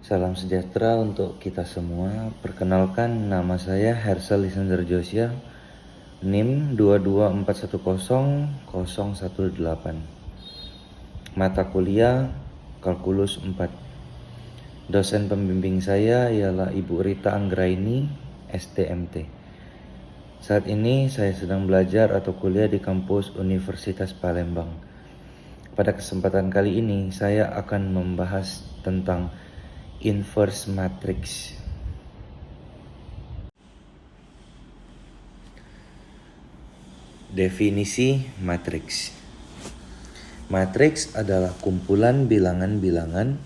Salam sejahtera untuk kita semua. Perkenalkan, nama saya Hersal Lisander Josia, NIM 224100018. Mata kuliah Kalkulus 4. Dosen pembimbing saya ialah Ibu Rita Anggraini, STMT. Saat ini saya sedang belajar atau kuliah di kampus Universitas Palembang. Pada kesempatan kali ini saya akan membahas tentang inverse matrix. Definisi matriks. Matriks adalah kumpulan bilangan-bilangan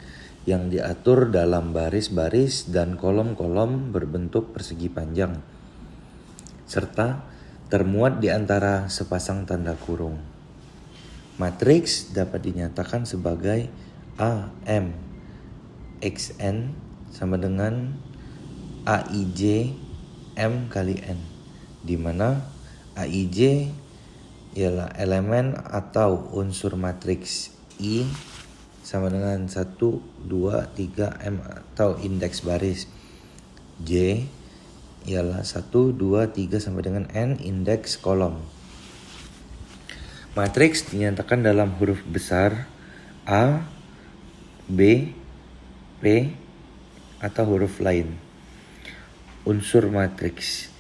yang diatur dalam baris-baris dan kolom-kolom berbentuk persegi panjang, serta termuat di antara sepasang tanda kurung. Matriks dapat dinyatakan sebagai AM XN sama dengan AIJ M kali N, di mana AIJ ialah elemen atau unsur matriks, I sama dengan 1, 2, 3 M atau indeks baris, J ialah 1, 2, 3 sampai dengan N indeks kolom. Matriks dinyatakan dalam huruf besar A, B, P, atau huruf lain. Unsur matriks.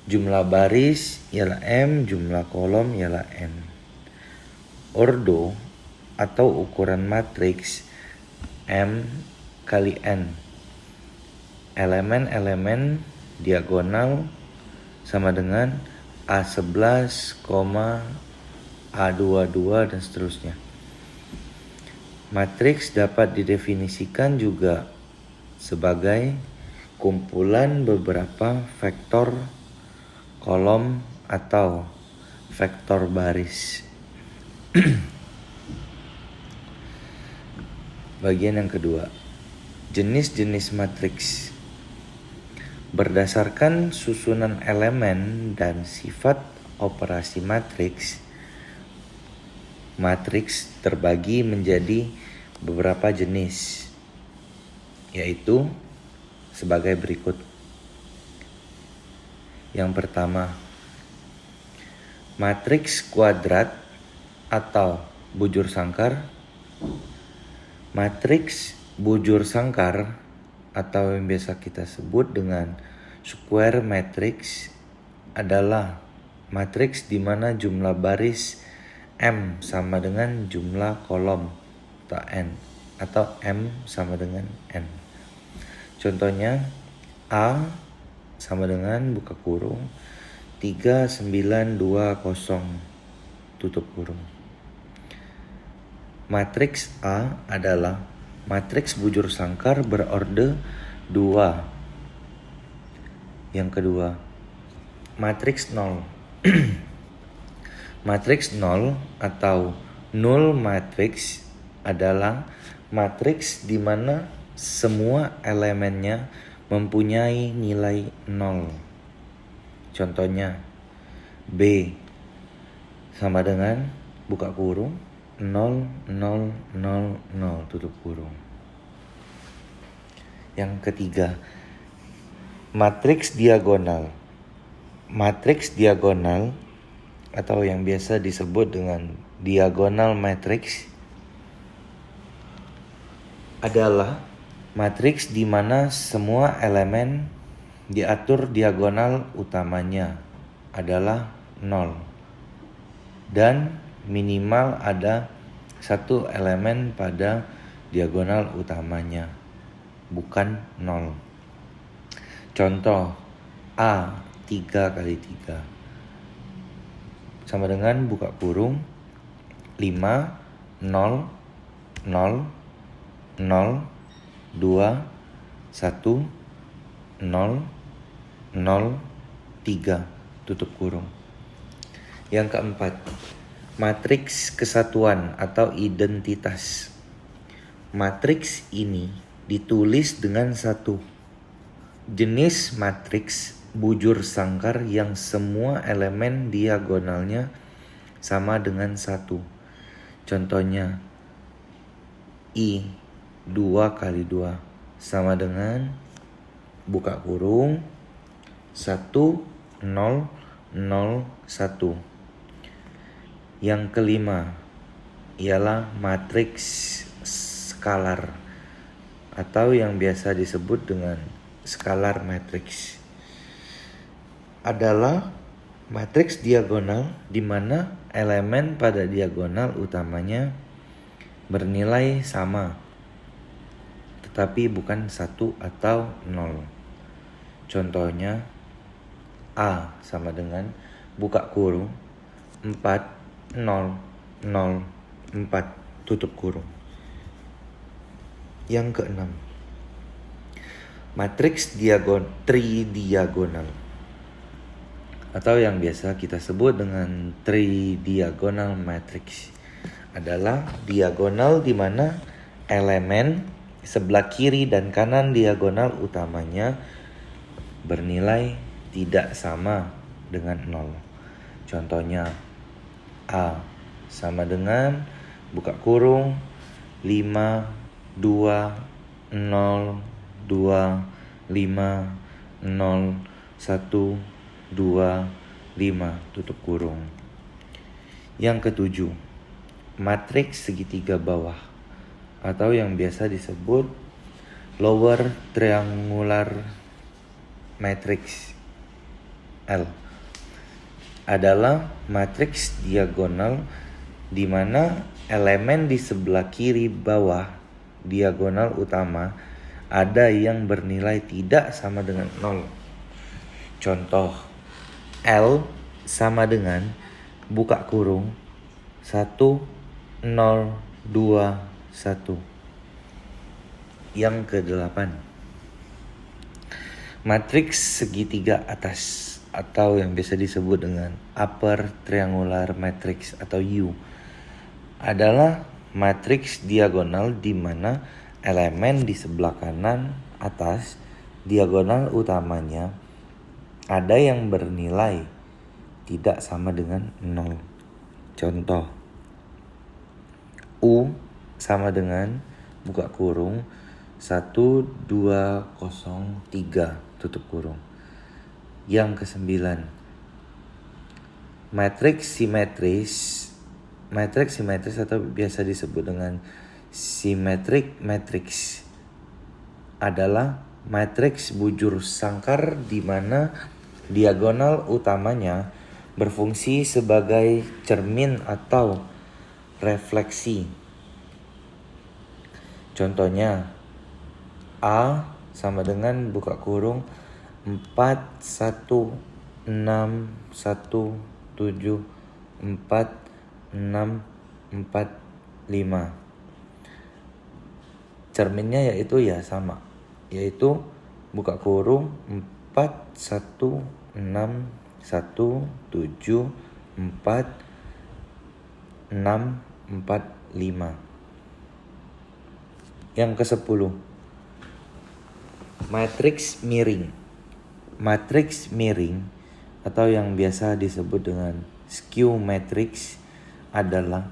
Jumlah baris ialah M, jumlah kolom ialah N. Ordo atau ukuran matriks M kali N. Elemen-elemen diagonal sama dengan A11, A22 dan seterusnya. Matriks dapat didefinisikan juga sebagai kumpulan beberapa vektor kolom atau vektor baris. Bagian yang kedua, jenis-jenis matriks. Berdasarkan susunan elemen dan sifat operasi matriks, matriks terbagi menjadi beberapa jenis, yaitu sebagai berikut. Yang pertama, matriks kuadrat atau bujur sangkar. Matriks bujur sangkar atau yang biasa kita sebut dengan square matrix adalah matriks di mana jumlah baris M sama dengan jumlah kolom atau N, atau M sama dengan N. Contohnya A sama dengan buka kurung 3920 tutup kurung. Matriks A adalah matriks bujur sangkar berorde 2. Yang kedua, matriks 0. Matriks 0 atau null matrix adalah matriks di mana semua elemennya mempunyai nilai 0. Contohnya B sama dengan buka kurung 0, 0, 0, 0 tutup kurung. Yang ketiga, matriks diagonal. Matriks diagonal atau yang biasa disebut dengan diagonal matrix adalah matriks di mana semua elemen diatur diagonal utamanya adalah 0 dan minimal ada satu elemen pada diagonal utamanya, bukan 0. Contoh A 3 kali 3 sama dengan buka kurung 5, 0, 0, 0, 2, 1, 0, 0, 3 tutup kurung. Yang keempat, matriks kesatuan atau identitas. Matriks ini ditulis dengan satu. Jenis matriks bujur sangkar yang semua elemen diagonalnya sama dengan 1. Contohnya I 2 kali 2 sama dengan buka kurung 1, 0, 0, 1. Yang kelima ialah matriks skalar atau yang biasa disebut dengan scalar matrix. Adalah matriks diagonal di mana elemen pada diagonal utamanya bernilai sama, tetapi bukan 1 atau 0. Contohnya A sama dengan buka kurung 4, 0, 0, 4, tutup kurung. Yang keenam, matriks tridiagonal atau yang biasa kita sebut dengan tridiagonal matrix adalah diagonal di mana elemen sebelah kiri dan kanan diagonal utamanya bernilai tidak sama dengan 0. Contohnya A sama dengan buka kurung 5, 2, 0, 2, 5, 0, 1, 2, 5, tutup kurung. Yang ketujuh, matriks segitiga bawah atau yang biasa disebut lower triangular matrix L adalah matriks diagonal di mana elemen di sebelah kiri bawah diagonal utama ada yang bernilai tidak sama dengan 0. Contoh, L sama dengan buka kurung 1, 0, 2, 1. Yang ke-8, matriks segitiga atas atau yang biasa disebut dengan upper triangular matrix atau U adalah matriks diagonal di mana elemen di sebelah kanan atas diagonal utamanya ada yang bernilai tidak sama dengan 0. Contoh, U sama dengan buka kurung 1, 2, 0, 3, tutup kurung. Yang ke-9, matriks simetris atau biasa disebut dengan symmetric matrix adalah matriks bujur sangkar di mana diagonal utamanya berfungsi sebagai cermin atau refleksi. Contohnya A sama dengan buka kurung 4, 1, 6, 1, 7, 4, 6, 4, 5. Cerminnya yaitu buka kurung 4, 1, 6, 1, 7, 4, 6, 4, 5. Yang ke-10, matriks miring. Matriks miring atau yang biasa disebut dengan skew matrix adalah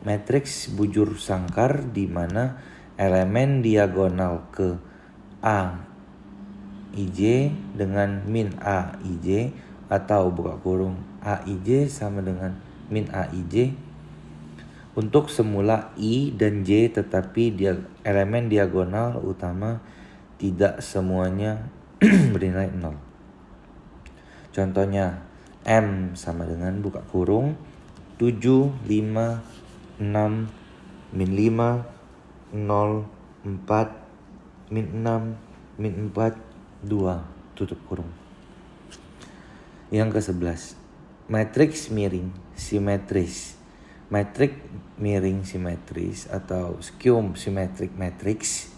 matriks bujur sangkar di mana elemen diagonal ke A IJ dengan min A IJ atau buka kurung A IJ sama dengan min A IJ untuk semula I dan J, tetapi elemen diagonal utama tidak semuanya bernilai 0. Contohnya M sama dengan buka kurung 7, 5, 6, min 5, 0, 4, min 6, min 4, 2, tutup kurung. Yang ke-11, matriks miring simetris. Matriks miring simetris atau skew symmetric matrix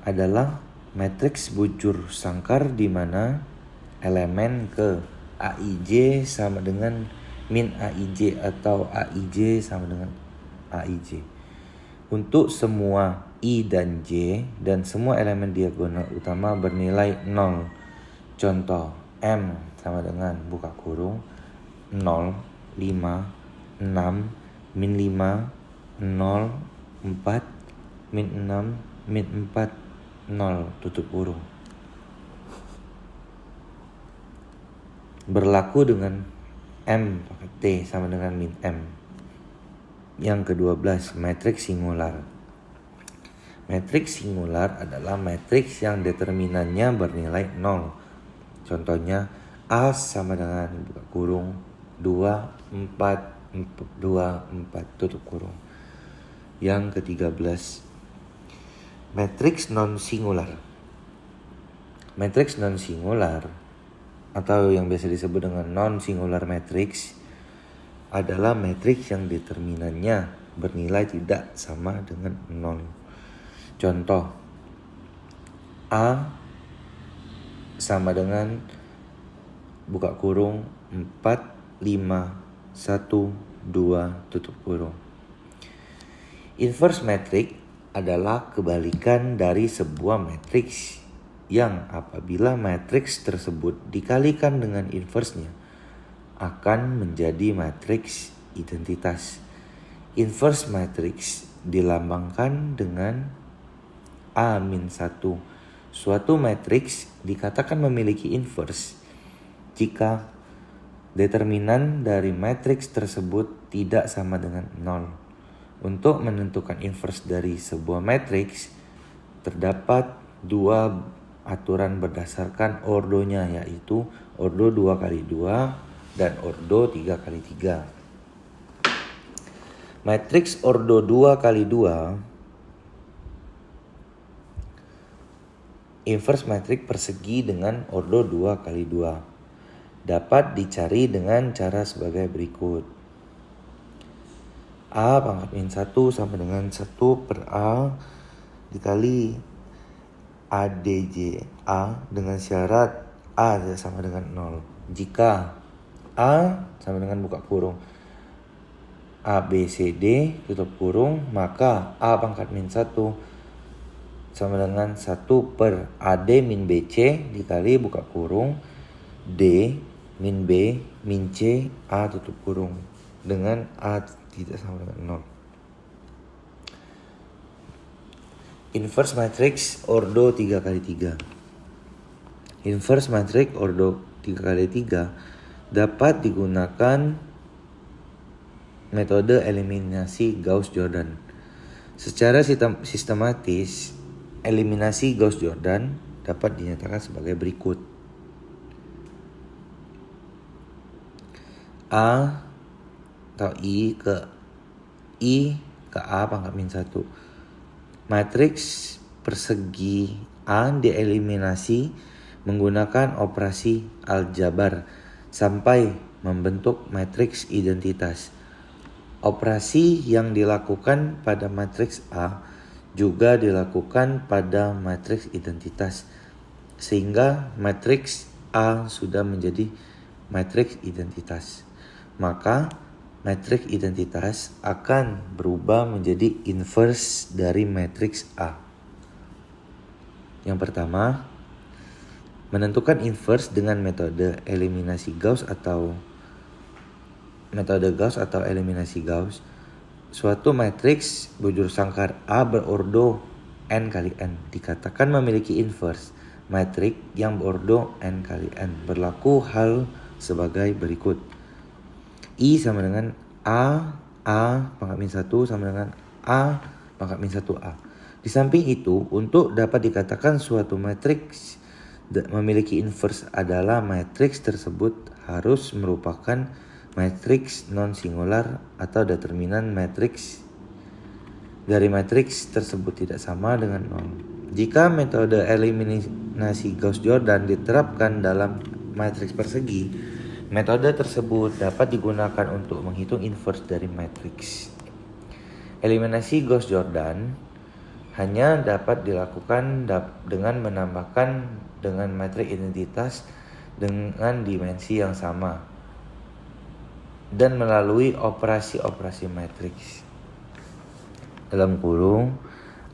adalah matriks bujur sangkar di mana elemen ke AIJ sama dengan min AIJ atau AIJ sama dengan AIJ untuk semua I dan J dan semua elemen diagonal utama bernilai 0. Contoh, M sama dengan buka kurung 0, 5, 6, min 5, 0, 4, min 6, min 4, 0 tutup kurung. Berlaku dengan M pangkat T sama dengan min M. Yang ke-12, matriks singular. Matriks singular adalah matriks yang determinannya bernilai 0. Contohnya A sama dengan buka kurung 2, 4, 2, 4 tutup kurung. Yang ke-13, matriks non-singular. Matriks non-singular atau yang biasa disebut dengan non-singular matrix adalah matriks yang determinannya bernilai tidak sama dengan 0. Contoh, A sama dengan buka kurung 4, 5, 1, 2 tutup kurung. Inverse matrix adalah kebalikan dari sebuah matriks yang apabila matriks tersebut dikalikan dengan inverse-nya akan menjadi matriks identitas. Inverse matrix dilambangkan dengan A-1. Suatu matriks dikatakan memiliki inverse jika determinan dari matriks tersebut tidak sama dengan 0. Untuk menentukan inverse dari sebuah matriks terdapat dua aturan berdasarkan ordonya, yaitu ordo 2x2 dan ordo 3x3. Matriks ordo 2x2 inverse matriks persegi dengan ordo 2x2 dapat dicari dengan cara sebagai berikut. A pangkat min 1 sama dengan 1 per A dikali ADJ A dengan syarat A sama dengan 0. Jika A sama dengan buka kurung A, B, C, D tutup kurung, maka A pangkat min 1 sama dengan 1 per AD min BC dikali buka kurung D min B min C A tutup kurung dengan A tidak sama dengan 0. Inverse matrix ordo 3x3. Inverse matrix ordo 3x3 dapat digunakan metode eliminasi Gauss-Jordan. Secara sistematis, eliminasi Gauss-Jordan dapat dinyatakan sebagai berikut. A atau I ke A pangkat min 1. Matriks persegi A dieliminasi menggunakan operasi aljabar sampai membentuk matriks identitas. Operasi yang dilakukan pada matriks A juga dilakukan pada matriks identitas, sehingga matriks A sudah menjadi matriks identitas. Maka matriks identitas akan berubah menjadi inverse dari matriks A. Yang pertama, menentukan inverse dengan metode eliminasi Gauss atau metode Gauss atau eliminasi Gauss. Suatu matriks bujur sangkar A berordo n kali n dikatakan memiliki inverse. Matriks yang berordo n kali n berlaku hal sebagai berikut. I sama dengan A pangkat min 1 sama dengan A pangkat min 1A. Di samping itu, untuk dapat dikatakan suatu matriks memiliki inverse adalah matriks tersebut harus merupakan matriks non-singular atau determinan matriks dari matriks tersebut tidak sama dengan 0. Jika metode eliminasi Gauss-Jordan diterapkan dalam matriks persegi, metode tersebut dapat digunakan untuk menghitung inverse dari matriks. Eliminasi Gauss-Jordan hanya dapat dilakukan dengan menambahkan dengan matriks identitas dengan dimensi yang sama dan melalui operasi-operasi matriks. Dalam kurung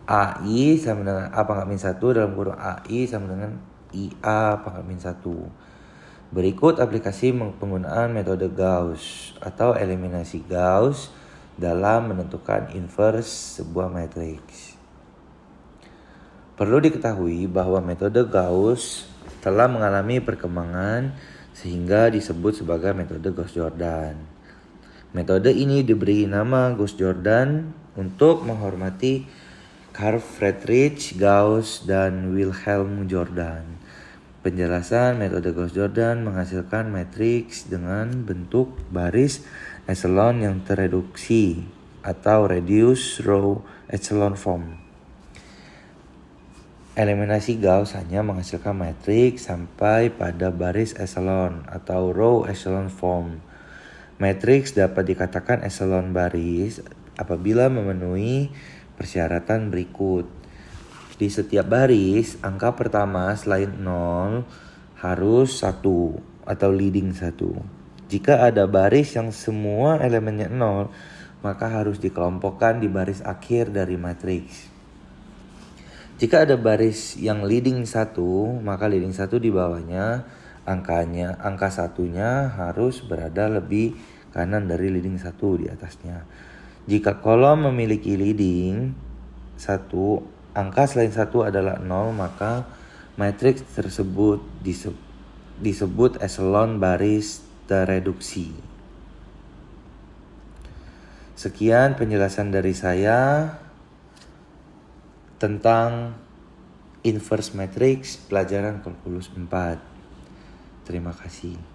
AI sama dengan A pangkat min 1 dalam kurung AI sama dengan IA pangkat min 1. Berikut aplikasi penggunaan metode Gauss atau eliminasi Gauss dalam menentukan inverse sebuah matriks. Perlu diketahui bahwa metode Gauss telah mengalami perkembangan sehingga disebut sebagai metode Gauss-Jordan. Metode ini diberi nama Gauss-Jordan untuk menghormati Carl Friedrich Gauss dan Wilhelm Jordan. Penjelasan metode Gauss-Jordan menghasilkan matriks dengan bentuk baris echelon yang tereduksi atau reduced row echelon form. Eliminasi Gauss hanya menghasilkan matriks sampai pada baris echelon atau row echelon form. Matriks dapat dikatakan echelon baris apabila memenuhi persyaratan berikut. Di setiap baris, angka pertama selain 0 harus 1 atau leading 1. Jika ada baris yang semua elemennya 0, maka harus dikelompokkan di baris akhir dari matriks. Jika ada baris yang leading 1, maka leading 1 di bawahnya angka satunya harus berada lebih kanan dari leading 1 di atasnya. Jika kolom memiliki leading 1, angka selain 1 adalah 0, maka matriks tersebut disebut echelon baris tereduksi. Sekian penjelasan dari saya tentang inverse matrix pelajaran kalkulus 4. Terima kasih.